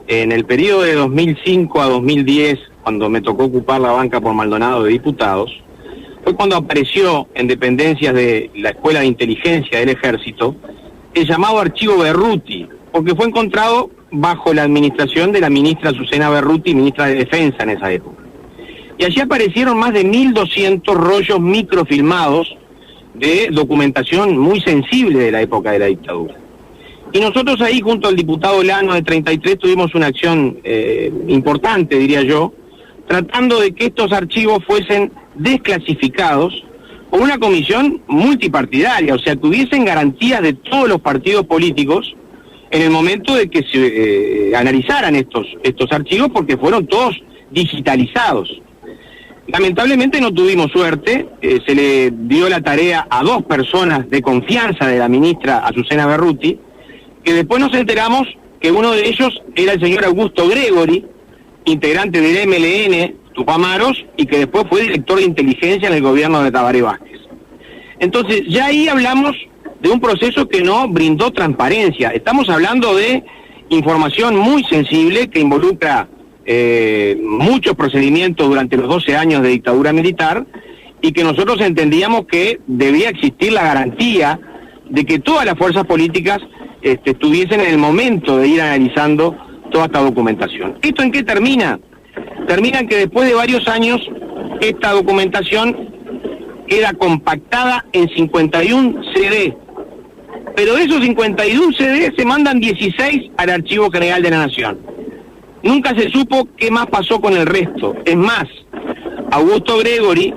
En el periodo de 2005 a 2010, cuando me tocó ocupar la banca por Maldonado de diputados, fue cuando apareció en dependencias de la Escuela de Inteligencia del Ejército el llamado Archivo Berruti, porque fue encontrado bajo la administración de la ministra Susana Berruti, ministra de Defensa en esa época. Y allí aparecieron más de 1.200 rollos microfilmados de documentación muy sensible de la época de la dictadura. Y nosotros ahí, junto al diputado Lano de 33, tuvimos una acción importante, diría yo, tratando de que estos archivos fuesen desclasificados por una comisión multipartidaria, o sea, que hubiesen garantías de todos los partidos políticos en el momento de que se analizaran estos archivos, porque fueron todos digitalizados. Lamentablemente no tuvimos suerte, se le dio la tarea a 2 personas de confianza de la ministra Azucena Berruti, que después nos enteramos que uno de ellos era el señor Augusto Gregori, integrante del MLN Tupamaros, y que después fue director de inteligencia en el gobierno de Tabaré Vázquez. Entonces, ya ahí hablamos de un proceso que no brindó transparencia. Estamos hablando de información muy sensible que involucra muchos procedimientos durante los 12 años de dictadura militar, y que nosotros entendíamos que debía existir la garantía de que todas las fuerzas políticas estuviesen en el momento de ir analizando toda esta documentación. ¿Esto en qué termina? Termina en que después de varios años esta documentación queda compactada en 51 CD, pero de esos 51 CD se mandan 16 al Archivo General de la Nación. Nunca se supo qué más pasó con el resto. Es más, Augusto Gregori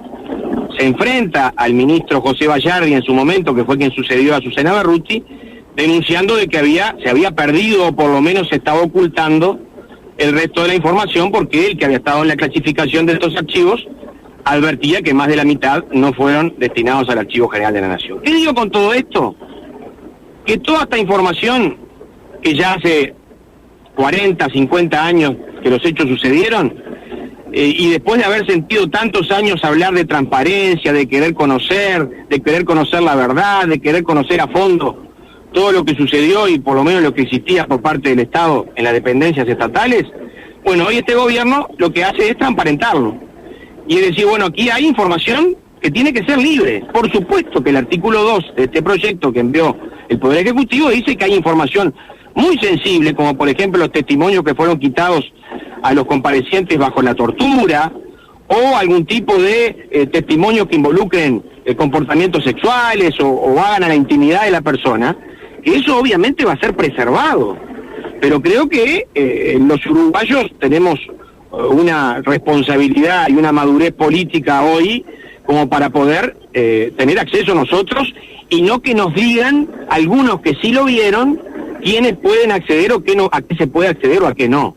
se enfrenta al ministro José Bayardi en su momento, que fue quien sucedió a Susana Berruti, denunciando de que se había perdido, o por lo menos se estaba ocultando el resto de la información, porque él, que había estado en la clasificación de estos archivos, advertía que más de la mitad no fueron destinados al Archivo General de la Nación. ¿Qué digo con todo esto? Que toda esta información, que ya hace 40, 50 años que los hechos sucedieron, y después de haber sentido tantos años hablar de transparencia, de querer conocer la verdad, de querer conocer a fondo todo lo que sucedió y por lo menos lo que existía por parte del Estado en las dependencias estatales, bueno, hoy este gobierno lo que hace es transparentarlo. Y es decir, bueno, aquí hay información que tiene que ser libre. Por supuesto que el artículo 2 de este proyecto que envió el Poder Ejecutivo dice que hay información muy sensible, como por ejemplo los testimonios que fueron quitados a los comparecientes bajo la tortura, o algún tipo de testimonios que involucren comportamientos sexuales o hagan a la intimidad de la persona, que eso obviamente va a ser preservado. Pero creo que los uruguayos tenemos una responsabilidad y una madurez política hoy como para poder tener acceso nosotros, y no que nos digan algunos que sí lo vieron quiénes pueden acceder o qué no, a qué se puede acceder o a qué no.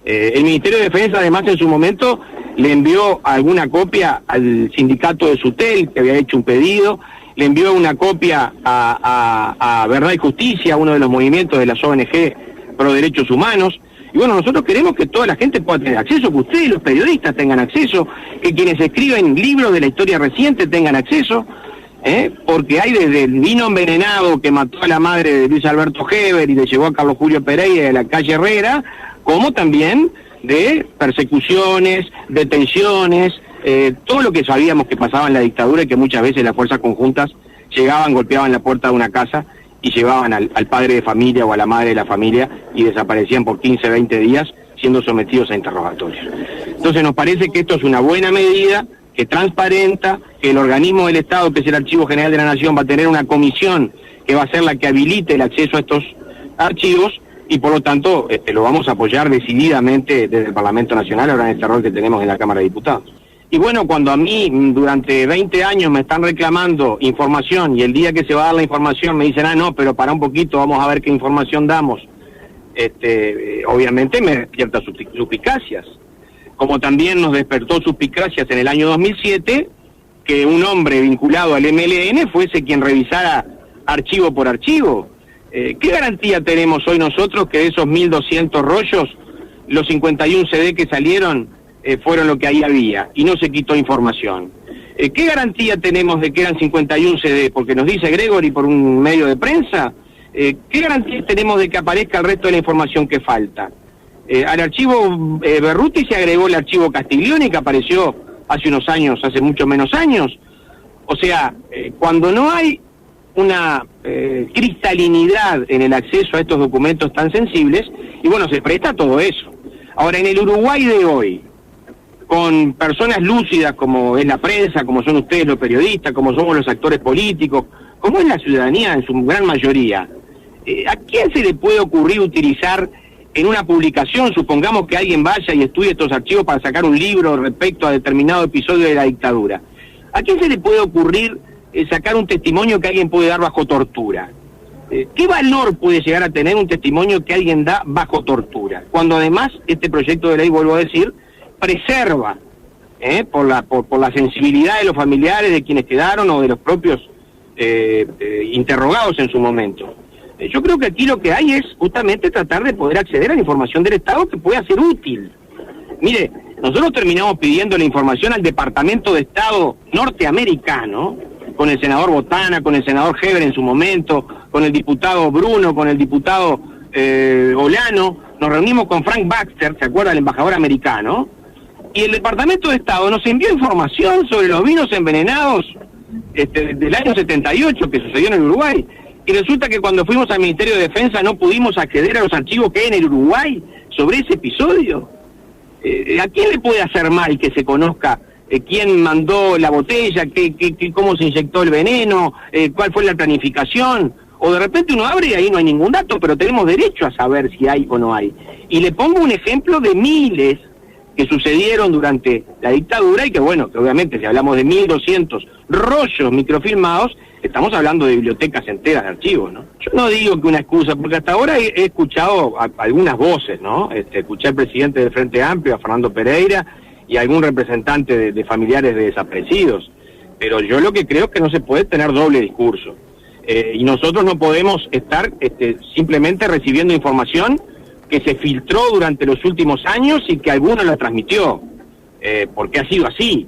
El Ministerio de Defensa además en su momento le envió alguna copia al sindicato de Sutel, que había hecho un pedido, le envió una copia a Verdad y Justicia, uno de los movimientos de las ONG pro derechos humanos. Y bueno, nosotros queremos que toda la gente pueda tener acceso, que ustedes, los periodistas, tengan acceso, que quienes escriben libros de la historia reciente tengan acceso, porque hay desde el vino envenenado que mató a la madre de Luis Alberto Heber y le llevó a Carlos Julio Pereira de la calle Herrera, como también de persecuciones, detenciones, todo lo que sabíamos que pasaba en la dictadura, y que muchas veces las fuerzas conjuntas llegaban, golpeaban la puerta de una casa y llevaban al padre de familia o a la madre de la familia y desaparecían por 15, 20 días siendo sometidos a interrogatorios. Entonces nos parece que esto es una buena medida, que transparenta, que el organismo del Estado, que es el Archivo General de la Nación, va a tener una comisión que va a ser la que habilite el acceso a estos archivos, y por lo tanto lo vamos a apoyar decididamente desde el Parlamento Nacional, ahora en este rol que tenemos en la Cámara de Diputados. Y bueno, cuando a mí durante 20 años me están reclamando información, y el día que se va a dar la información me dicen, no, pero para un poquito, vamos a ver qué información damos, obviamente me despierta suspicacias. Como también nos despertó suspicacias en el año 2007, que un hombre vinculado al MLN fuese quien revisara archivo por archivo. ¿Qué garantía tenemos hoy nosotros que de esos 1.200 rollos, los 51 CD que salieron fueron lo que ahí había y no se quitó información? ¿Qué garantía tenemos de que eran 51 CD? Porque nos dice Gregori por un medio de prensa. ¿Qué garantía tenemos de que aparezca el resto de la información que falta? Al archivo Berruti se agregó el archivo Castiglioni, que apareció hace unos años, hace mucho menos años. O sea, cuando no hay una cristalinidad en el acceso a estos documentos tan sensibles, y bueno, se presta todo eso. Ahora, en el Uruguay de hoy, con personas lúcidas como es la prensa, como son ustedes los periodistas, como somos los actores políticos, como es la ciudadanía en su gran mayoría, ¿a quién se le puede ocurrir utilizar en una publicación, supongamos que alguien vaya y estudie estos archivos para sacar un libro respecto a determinado episodio de la dictadura? ¿A quién se le puede ocurrir sacar un testimonio que alguien puede dar bajo tortura? ¿Qué valor puede llegar a tener un testimonio que alguien da bajo tortura? Cuando además este proyecto de ley, vuelvo a decir, preserva por la sensibilidad de los familiares, de quienes quedaron o de los propios interrogados en su momento. Yo creo que aquí lo que hay es justamente tratar de poder acceder a la información del Estado que pueda ser útil. Mire, nosotros terminamos pidiendo la información al Departamento de Estado norteamericano, con el senador Botana, con el senador Heber en su momento, con el diputado Bruno, con el diputado Olano. Nos reunimos con Frank Baxter, ¿se acuerda? El embajador americano. Y el Departamento de Estado nos envió información sobre los vinos envenenados del año 78 que sucedió en el Uruguay. Y resulta que cuando fuimos al Ministerio de Defensa no pudimos acceder a los archivos que hay en el Uruguay sobre ese episodio. ¿A quién le puede hacer mal que se conozca quién mandó la botella, cómo se inyectó el veneno, cuál fue la planificación? O de repente uno abre y ahí no hay ningún dato, pero tenemos derecho a saber si hay o no hay. Y le pongo un ejemplo de miles que sucedieron durante la dictadura y que bueno, que obviamente si hablamos de 1.200 rollos microfilmados, estamos hablando de bibliotecas enteras de archivos, ¿no? Yo no digo que una excusa, porque hasta ahora he escuchado algunas voces, ¿no? Escuché al presidente del Frente Amplio, a Fernando Pereira, y algún representante de familiares de desaparecidos. Pero yo lo que creo es que no se puede tener doble discurso. Y nosotros no podemos estar simplemente recibiendo información que se filtró durante los últimos años y que alguno la transmitió, porque ha sido así.